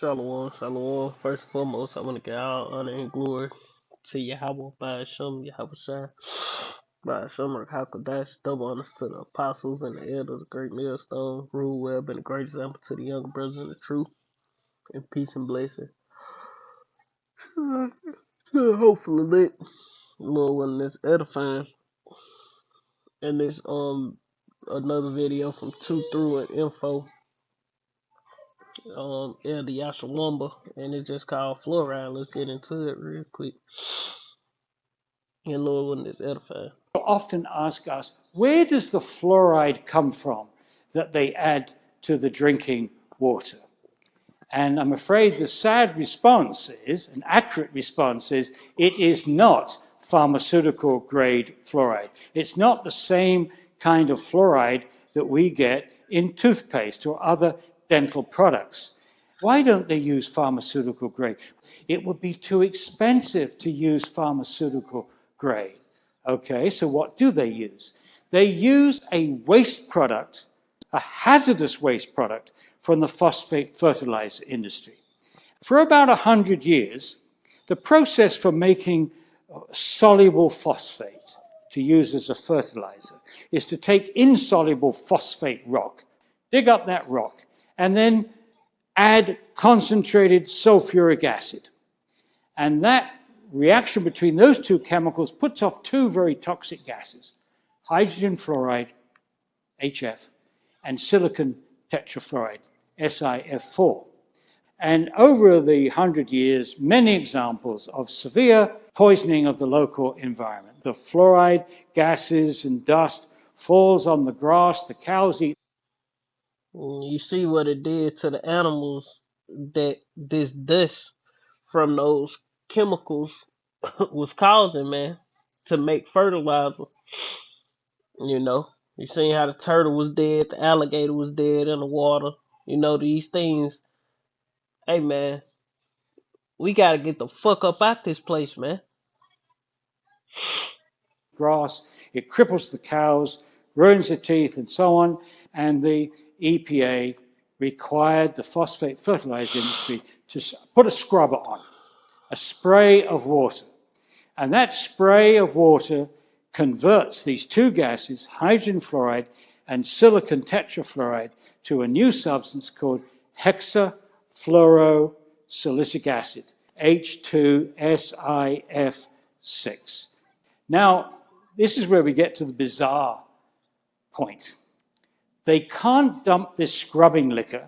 Shalom, shalom. First and foremost, I want to give all honor and glory to Yahweh by Hashem, Yahweh Shai, by Hashem, Rakakadash. Double honors to the apostles and the elders, the great millstone, rule well, been a great example to the younger brothers in the truth, and peace and blessing. Hopefully, lit. Lord, when this edifying, and this another video from Two Through and Info, Elder Yashawamba, and it's just called Fluoride. Let's get into it real quick. And Lord, when this edifying. Often ask us, where does the fluoride come from that they add to the drinking water? And I'm afraid the sad response is, an accurate response is, it is not pharmaceutical grade fluoride. It's not the same kind of fluoride that we get in toothpaste or other dental products. Why don't they use pharmaceutical grade? It would be too expensive to use pharmaceutical grade. Okay, so what do they use? They use a waste product, a hazardous waste product from the phosphate fertilizer industry. For about 100 years, the process for making soluble phosphate to use as a fertilizer is to take insoluble phosphate rock, dig up that rock, and then add concentrated sulfuric acid. And that reaction between those two chemicals puts off two very toxic gases, hydrogen fluoride, HF, and silicon tetrafluoride, SiF4. And over the 100 years, many examples of severe poisoning of the local environment. The fluoride gases and dust falls on the grass, the cows eat. You see what it did to the animals that this dust from those chemicals was causing, man, to make fertilizer. You know, you seen how the turtle was dead, the alligator was dead in the water. You know, these things. Hey, man, we gotta get the fuck up out this place, man. Grass, it cripples the cows, ruins the teeth, and so on. And the EPA required the phosphate fertilizer industry to put a scrubber on, a spray of water. And that spray of water converts these two gases, hydrogen fluoride and silicon tetrafluoride, to a new substance called hexafluorosilicic acid, H2SiF6. Now, this is where we get to the bizarre point. They can't dump this scrubbing liquor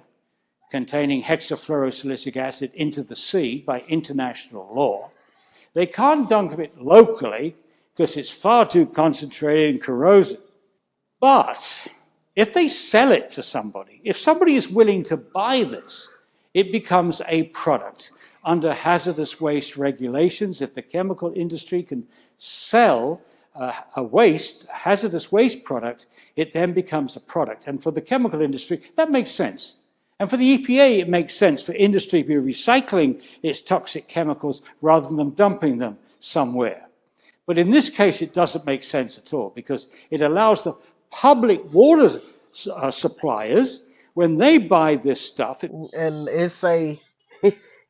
containing hexafluorosilicic acid into the sea by international law. They can't dump it locally because it's far too concentrated and corrosive. But if they sell it to somebody, if somebody is willing to buy this, it becomes a product under hazardous waste regulations. If the chemical industry can sell a hazardous waste product, it then becomes a product. And for the chemical industry, that makes sense. And for the EPA, it makes sense for industry to be recycling its toxic chemicals rather than dumping them somewhere. But in this case, it doesn't make sense at all because it allows the public water suppliers, when they buy this stuff. And it say,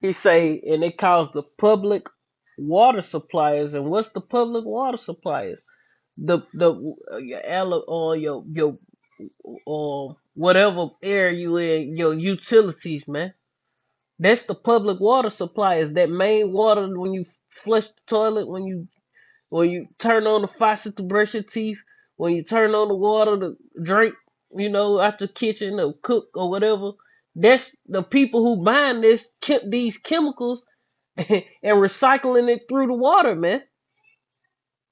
he say, and it calls the public water suppliers. And what's the public water suppliers? Your or whatever area you in, your utilities, man. That's the public water suppliers. That main water when you flush the toilet, when you turn on the faucet to brush your teeth, when you turn on the water to drink, you know, out the kitchen or cook or whatever. That's the people who buying these chemicals and recycling it through the water, man.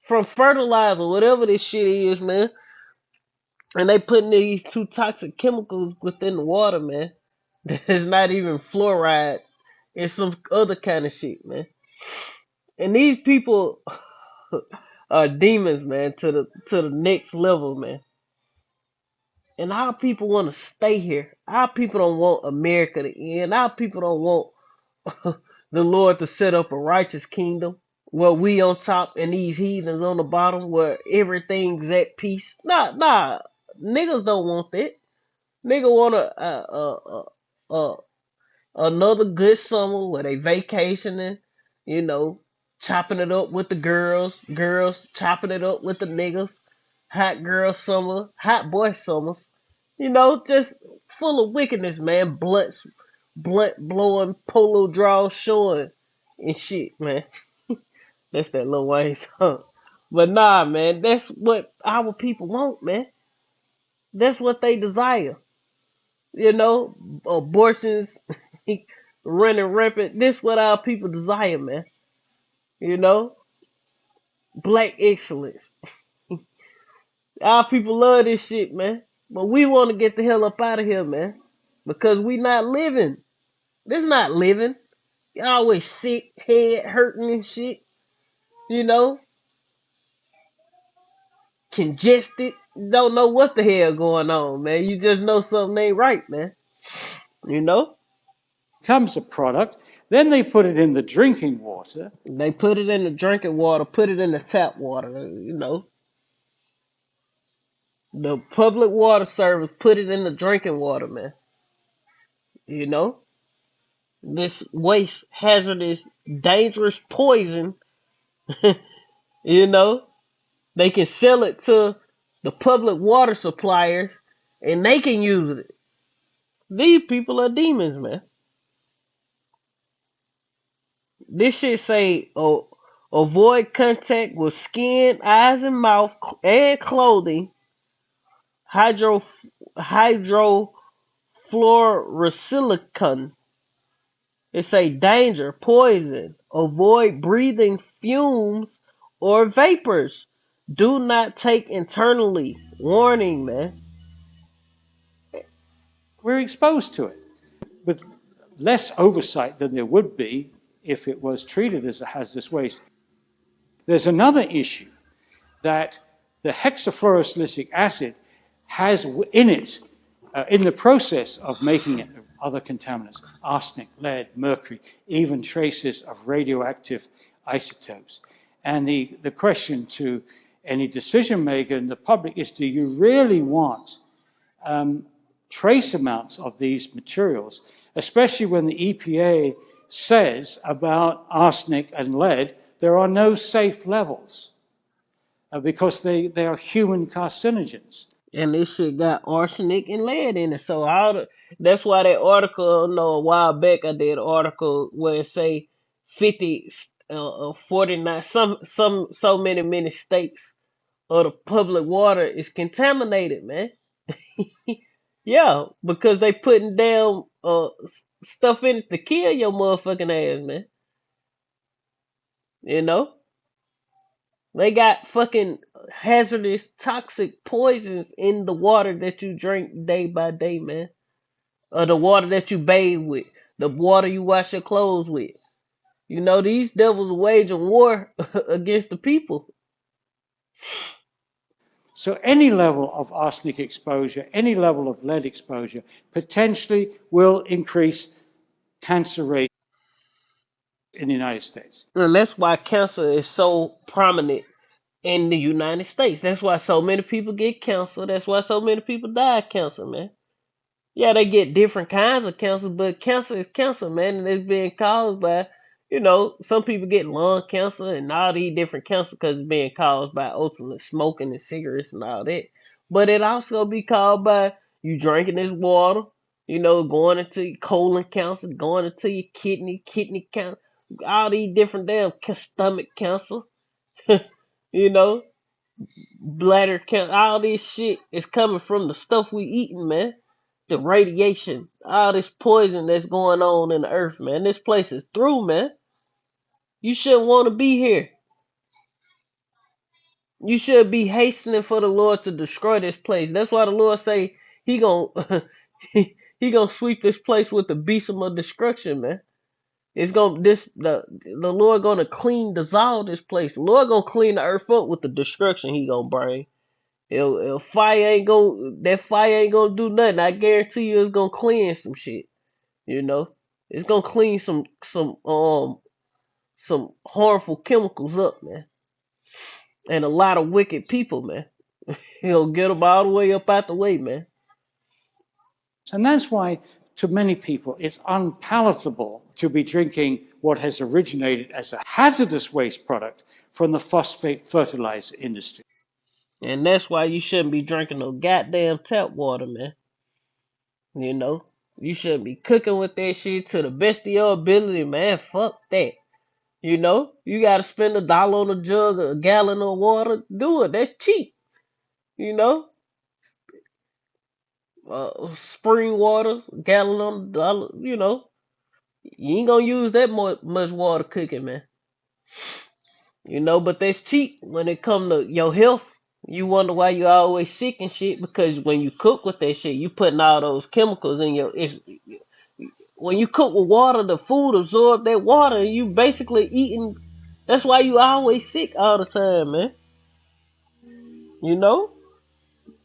From fertilizer, whatever this shit is, man. And they putting these two toxic chemicals within the water, man. It's not even fluoride. It's some other kind of shit, man. And these people are demons, man, to the next level, man. And our people want to stay here. Our people don't want America to end. Our people don't want the Lord to set up a righteous kingdom where we on top and these heathens on the bottom, where everything's at peace. Nah, niggas don't want that. Nigga want a Another good summer where they vacationing, you know, chopping it up with the girls chopping it up with the niggas. Hot girl summer, hot boy summers. Just full of wickedness, man. Blunt blowing, polo draws showing, and shit, man. That's that Lil Wayne song. But nah, man, that's what our people want, man. That's what they desire. Abortions running rampant. This what our people desire, man. You know, black excellence. Our people love this shit, man. But we want to get the hell up out of here, man, because we not living. This not living. You always sick, head hurting and shit. You know, congested. Don't know what the hell going on, man. You just know something ain't right, man. You know. Comes a product, then they put it in the drinking water. They put it in the drinking water, put it in the tap water. The public water service put it in the drinking water, man. You know, this waste, hazardous, dangerous poison. you know, they can sell it to the public water suppliers, and they can use it. These people are demons, man. This shit say, oh, avoid contact with skin, eyes, and mouth, and clothing. Hydro hydrofluorosilicon. It say danger, poison. Avoid breathing fumes or vapors. Do not take internally. Warning, man. We're exposed to it with less oversight than there would be if it was treated as a hazardous waste. There's another issue that the hexafluorosilicic acid has in it, in the process of making it, other contaminants, arsenic, lead, mercury, even traces of radioactive isotopes. And the question to any decision maker in the public is, do you really want trace amounts of these materials, especially when the EPA says about arsenic and lead, there are no safe levels because they are human carcinogens. And this shit got arsenic and lead in it. So that's why that article, a while back I did an article where it say 50, 49, some so many states of the public water is contaminated, man. Yeah, because they putting down stuff in it to kill your motherfucking ass, man. You know? They got fucking hazardous toxic poisons in the water that you drink day by day, man. Or the water that you bathe with. The water you wash your clothes with. These devils waging war against the people. So any level of arsenic exposure, any level of lead exposure, potentially will increase cancer rates in the United States. And that's why cancer is so prominent in the United States. That's why so many people get cancer. That's why so many people die of cancer, man. Yeah, they get different kinds of cancer, but cancer is cancer, man, and it's being caused by, some people get lung cancer and all these different cancer because it's being caused by ultimately smoking and cigarettes and all that. But it also be caused by you drinking this water, going into your colon cancer, going into your kidney cancer, all these different damn stomach cancer, you know, bladder cancer, all this shit is coming from the stuff we eating, man. The radiation, all this poison that's going on in the earth, man. This place is through, man. You shouldn't want to be here. You should be hastening for the Lord to destroy this place. That's why the Lord say He gonna He gonna sweep this place with the beast of destruction, man. It's gonna the Lord gonna dissolve this place. The Lord gonna clean the earth up with the destruction He gonna bring. That fire ain't gonna do nothing. I guarantee you, it's gonna clean some shit. You know, it's gonna clean some harmful chemicals up, man, and a lot of wicked people, man. He'll get them all the way up out the way, man. And that's why to many people, it's unpalatable to be drinking what has originated as a hazardous waste product from the phosphate fertilizer industry. And that's why you shouldn't be drinking no goddamn tap water, man. You know, you shouldn't be cooking with that shit to the best of your ability, man. Fuck that. You know, you gotta spend $1 on a jug, a gallon of water. Do it. That's cheap. You know, spring water, gallon on a dollar. You know, you ain't gonna use that much water cooking, man. You know, but that's cheap when it come to your health. You wonder why you always sick and shit because when you cook with that shit, you putting all those chemicals in your. When you cook with water, the food absorb that water, and you basically eating. That's why you always sick all the time, man. You know,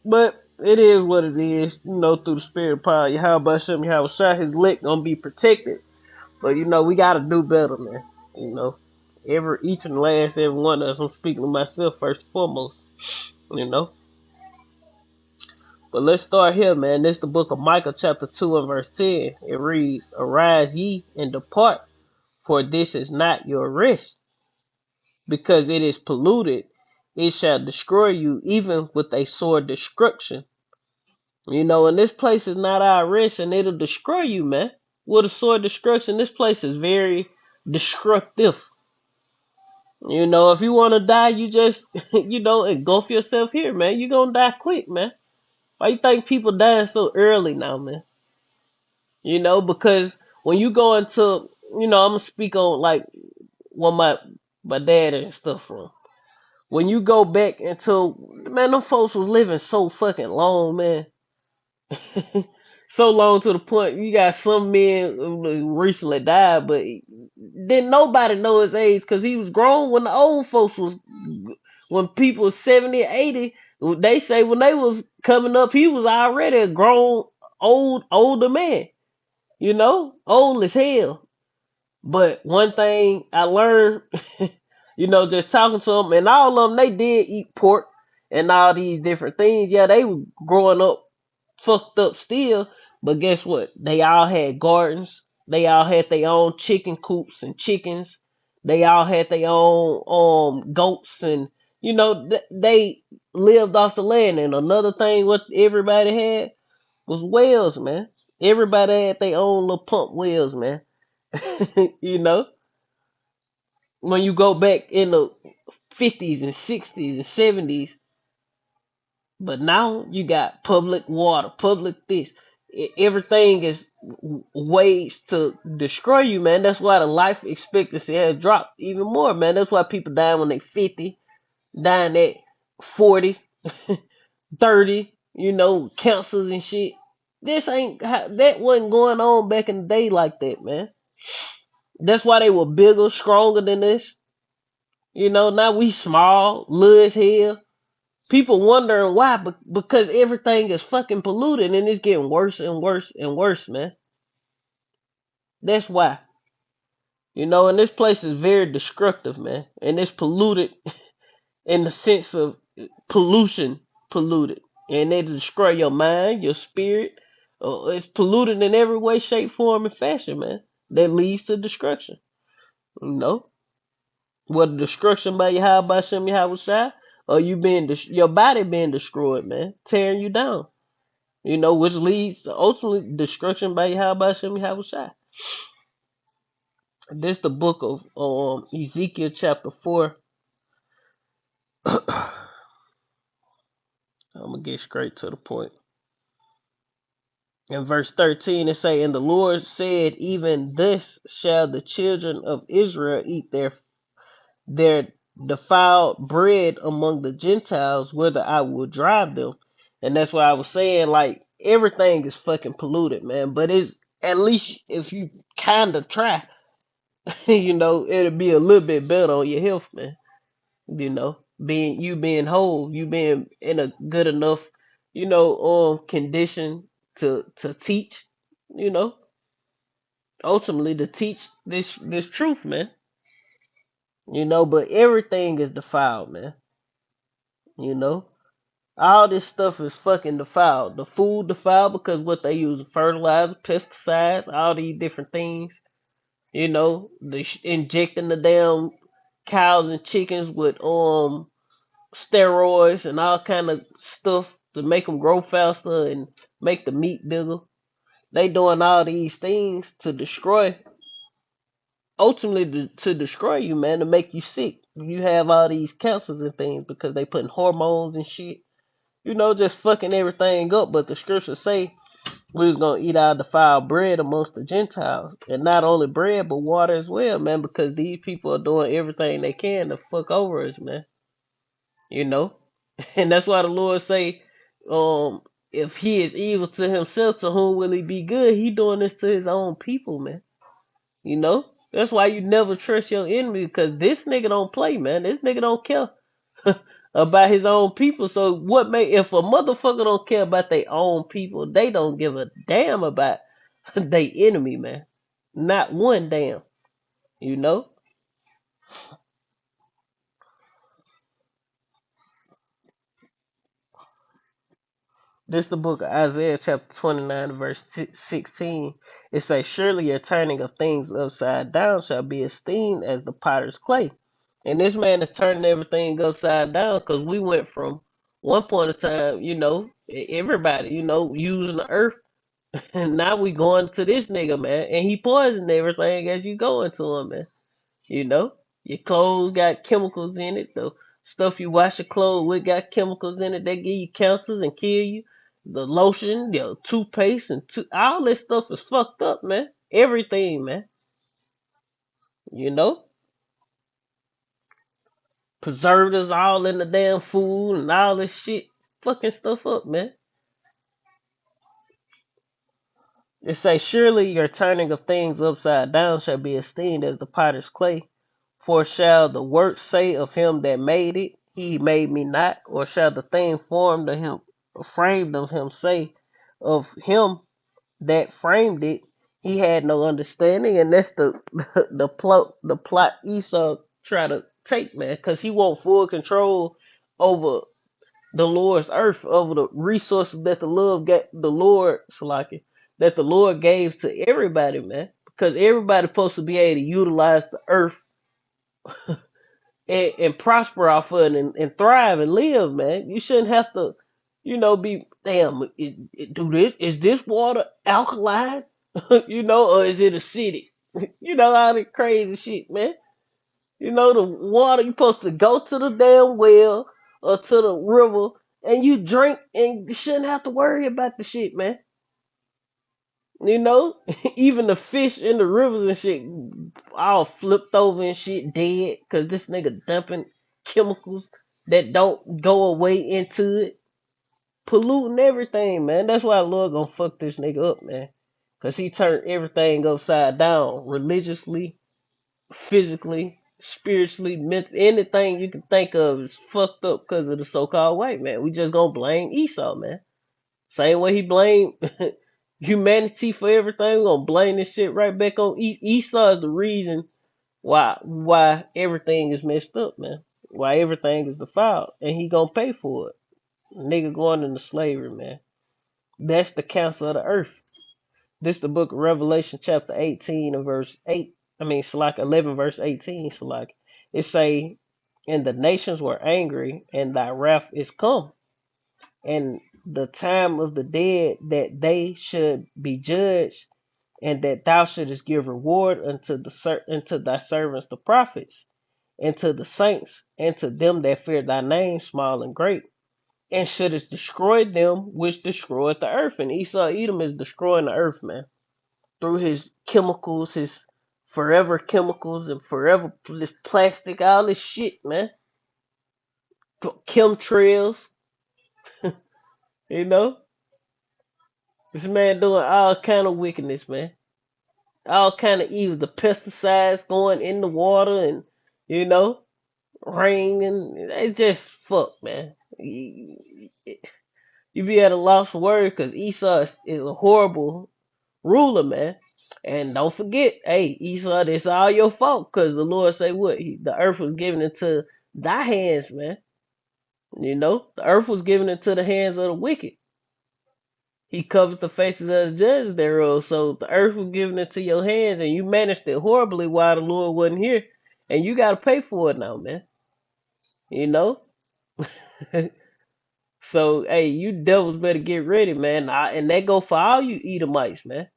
but it is what it is. You know, through the spirit of power, how about some how shot his leg gonna be protected. But you know, we gotta do better, man. You know, each and last every one of us. I'm speaking to myself first and foremost. You know. But let's start here, man. This is the book of Micah, chapter 2 and verse 10. It reads, Arise ye and depart, for this is not your rest. Because it is polluted, it shall destroy you, even with a sore destruction. You know, and this place is not our rest, and it'll destroy you, man. With a sore destruction, this place is very destructive. You know, if you want to die, you just, engulf yourself here, man. You're going to die quick, man. Why you think people dying so early now, man? You know, because when you go into, I'm gonna speak on like what my dad and stuff from. When you go back into, man, them folks was living so fucking long, man. So long to the point you got some men who recently died, but didn't nobody know his age because he was grown when the old folks was, when people was 70, 80. They say when they was coming up, he was already a grown, older man. Old as hell. But one thing I learned, just talking to them, and all of them, they did eat pork and all these different things. Yeah, they were growing up fucked up still, but guess what? They all had gardens. They all had their own chicken coops and chickens. They all had their own goats, and they lived off the land. And another thing, what everybody had was wells, man. Everybody had their own little pump wells, man. you know, when you go back in the 50s and 60s and 70s, but now you got public water, public this. Everything is ways to destroy you, man. That's why the life expectancy has dropped even more, man. That's why people die when they 50, dying at 40, 30, cancers and shit. This ain't that wasn't going on back in the day like that, man. That's why they were bigger, stronger than this. Now we small, little as hell. People wondering why, but because everything is fucking polluted and it's getting worse and worse and worse, man. That's why. And this place is very destructive, man. And it's polluted in the sense of pollution, polluted. And they destroy your mind, your spirit. It's polluted in every way, shape, form, and fashion, man. That leads to destruction. You know? Whether destruction by Yahweh Shem Yahweh Shai, or you being your body being destroyed, man, tearing you down. Which leads to ultimately destruction by Yahweh Shem Yahweh Shai. This the book of Ezekiel chapter 4. I'm gonna get straight to the point. In verse 13 it say, And the Lord said, Even this shall the children of Israel eat their defiled bread among the Gentiles, whither I will drive them. And that's why I was saying, like, everything is fucking polluted, man. But it's at least if you kind of try, it'll be a little bit better on your health, man. Being whole, you being in a good enough, condition to teach, you know, ultimately to teach this truth, man. But everything is defiled, man. You know, All this stuff is fucking defiled. The food defiled because what they use fertilizer, pesticides, all these different things. You know, injecting the damn cows and chickens with steroids and all kind of stuff to make them grow faster and make the meat bigger. They doing all these things to destroy, ultimately to destroy you, man, to make you sick. You have all these cancers and things because they putting hormones and shit. You know, just fucking everything up. But the scriptures say we was gonna eat our defiled bread amongst the Gentiles, and not only bread but water as well, man. Because these people are doing everything they can to fuck over us, man. You know, and that's why the Lord say, if he is evil to himself, to whom will he be good? He doing this to his own people, man. You know, that's why you never trust your enemy because this nigga don't play, man. This nigga don't care about his own people. So what may if a motherfucker don't care about their own people, they don't give a damn about their enemy, man. Not one damn. You know. This the book of Isaiah chapter 29 verse 16. It says, surely your turning of things upside down shall be esteemed as the potter's clay. And this man is turning everything upside down because we went from one point of time, you know, everybody, you know, using the earth. And now we going to this nigga, man. And he poisoned everything as you go into him, man. You know, your clothes got chemicals in it. The stuff you wash your clothes with got chemicals in it. They give you cancers and kill you. The lotion, the toothpaste, and all this stuff is fucked up, man. Everything, man. You know, preservatives all in the damn food and all this shit, fucking stuff up, man. It say, surely your turning of things upside down shall be esteemed as the potter's clay. For shall the work say of him that made it, he made me not? Or shall the thing formed of him, framed of him, say of him that framed it, he had no understanding? And that's the the plot Esau try to take, man, because he want full control over the Lord's earth, over the resources that the Lord, Salaki, that the Lord gave to everybody, man. Because everybody's supposed to be able to utilize the earth and prosper off of it and thrive and live, man. You shouldn't have to, you know, be damn. Do this? Is this water alkaline? You know, or is it acidic? You know all that crazy shit, man. You know, the water, you supposed to go to the damn well or to the river and you drink and you shouldn't have to worry about the shit, man. You know, even the fish in the rivers and shit all flipped over and shit dead because this nigga dumping chemicals that don't go away into it, polluting everything, man. That's why the Lord gonna fuck this nigga up, man. Because he turned everything upside down religiously, physically, spiritually, anything you can think of is fucked up because of the so-called white man. We just gonna blame Esau, man. Same way he blamed humanity for everything. We gonna blame this shit right back on Esau is the reason why everything is messed up, man. Why everything is defiled, and he gonna pay for it. Nigga going into slavery, man. That's the counsel of the earth. This the book of Revelation chapter 18 and verse 8. I mean, Salak 11 verse 18, Salak. It say, and the nations were angry, and thy wrath is come, and the time of the dead that they should be judged, and that thou shouldest give reward unto thy servants the prophets, and to the saints, and to them that fear thy name, small and great, and shouldest destroy them which destroyed the earth. And Esau Edom is destroying the earth, man, through his chemicals, his forever chemicals and forever this plastic, all this shit, man. Chemtrails, you know. This man doing all kind of wickedness, man. All kind of evil. The pesticides going in the water and you know rain and they just fuck, man. You be at a loss for word because Esau is a horrible ruler, man. And don't forget, hey, Esau, it's all your fault because the Lord say what? The earth was given into thy hands, man. The earth was given into the hands of the wicked. He covered the faces of the judges thereof. So the earth was given into your hands, and you managed it horribly while the Lord wasn't here, and you got to pay for it now, man. You know. So hey, you devils better get ready, man. And that go for all you Edomites, man.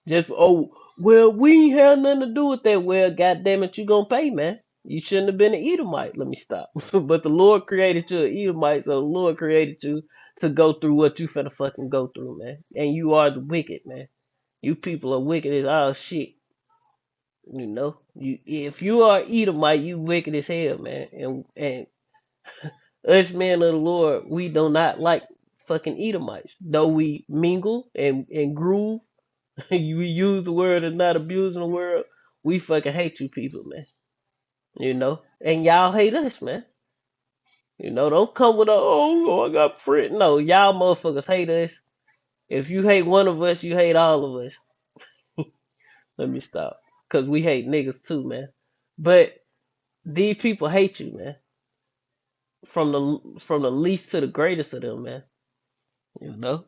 Just well, we ain't had nothing to do with that. Well, goddamn it, you gonna pay, man. You shouldn't have been an Edomite. Let me stop. But the Lord created you an Edomite, so the Lord created you to go through what you finna fucking go through, man. And you are the wicked, man. You people are wicked as all shit. You if you are Edomite, you wicked as hell, man. And us men of the Lord, we do not like fucking Edomites. Though we mingle and groove, we use the word and not abusing the word. We fucking hate you people, man. And y'all hate us, man. Don't come with I got friend. No, y'all motherfuckers hate us. If you hate one of us, you hate all of us. Let me stop. Cause we hate niggas too, man. But these people hate you, man. From the least to the greatest of them, man. You know?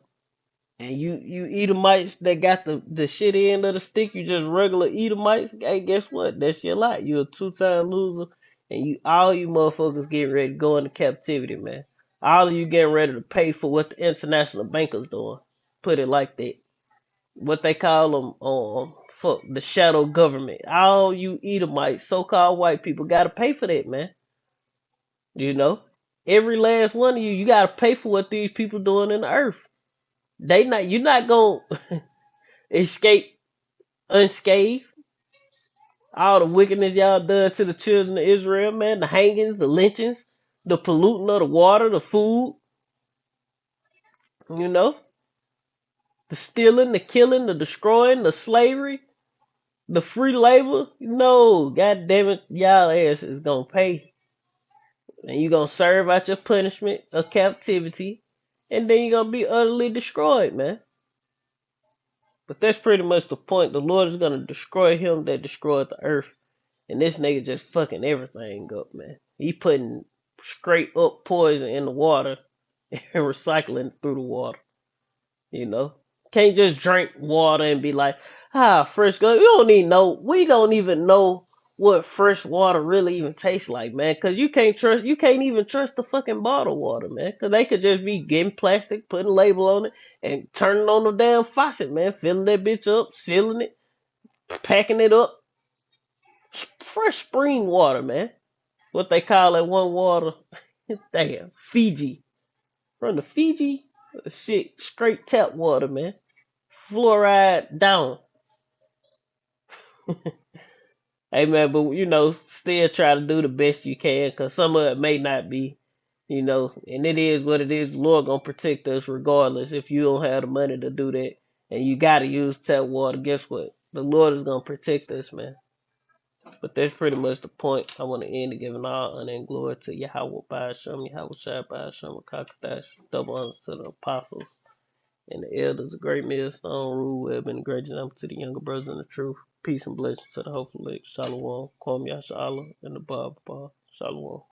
And you Edomites that got the shitty end of the stick, you just regular Edomites, hey, guess what? That's your lot. You're a two-time loser, and all you motherfuckers getting ready to go into captivity, man. All of you getting ready to pay for what the international bankers doing. Put it like that. What they call them, fuck the shadow government. All you Edomites, so-called white people, gotta pay for that, man. You know, every last one of you, you gotta pay for what these people doing in the earth. You're not gonna escape unscathed. All the wickedness y'all done to the children of Israel, man, the hangings, the lynchings, the polluting of the water, the food, you know, the stealing, the killing, the destroying, the slavery, the free labor. No, god damn it, y'all ass is gonna pay. And you gonna serve out your punishment of captivity, and then you're gonna be utterly destroyed, man. But that's pretty much the point. The Lord is gonna destroy him that destroyed the earth. And this nigga just fucking everything up, man. He putting straight up poison in the water and recycling through the water, you know? Can't just drink water and be like, fresh go. We don't even know what fresh water really even tastes like, man. Cause you can't even trust the fucking bottled water, man. Cause they could just be getting plastic, putting a label on it, and turning on the damn faucet, man. Filling that bitch up, sealing it, packing it up. Fresh spring water, man. What they call that one water? Damn, Fiji. From the Fiji? Shit, straight tap water, man. Fluoride down. Hey, man, but still try to do the best you can, cause some of it may not be, and it is what it is. The Lord gonna protect us regardless. If you don't have the money to do that, and you gotta use tap water, guess what? The Lord is gonna protect us, man. But that's pretty much the point. I want to end it giving all honor and glory to Yahweh by Hashem, Yahweh Shai by Hashem, Kakadash, double honors to the apostles and the elders, the great millstone, rule, web, and the great example to the younger brothers in the truth. Peace and blessings to the hopeful elect. Shalom, Kwam Yasha Allah, and the Baba. Shalom.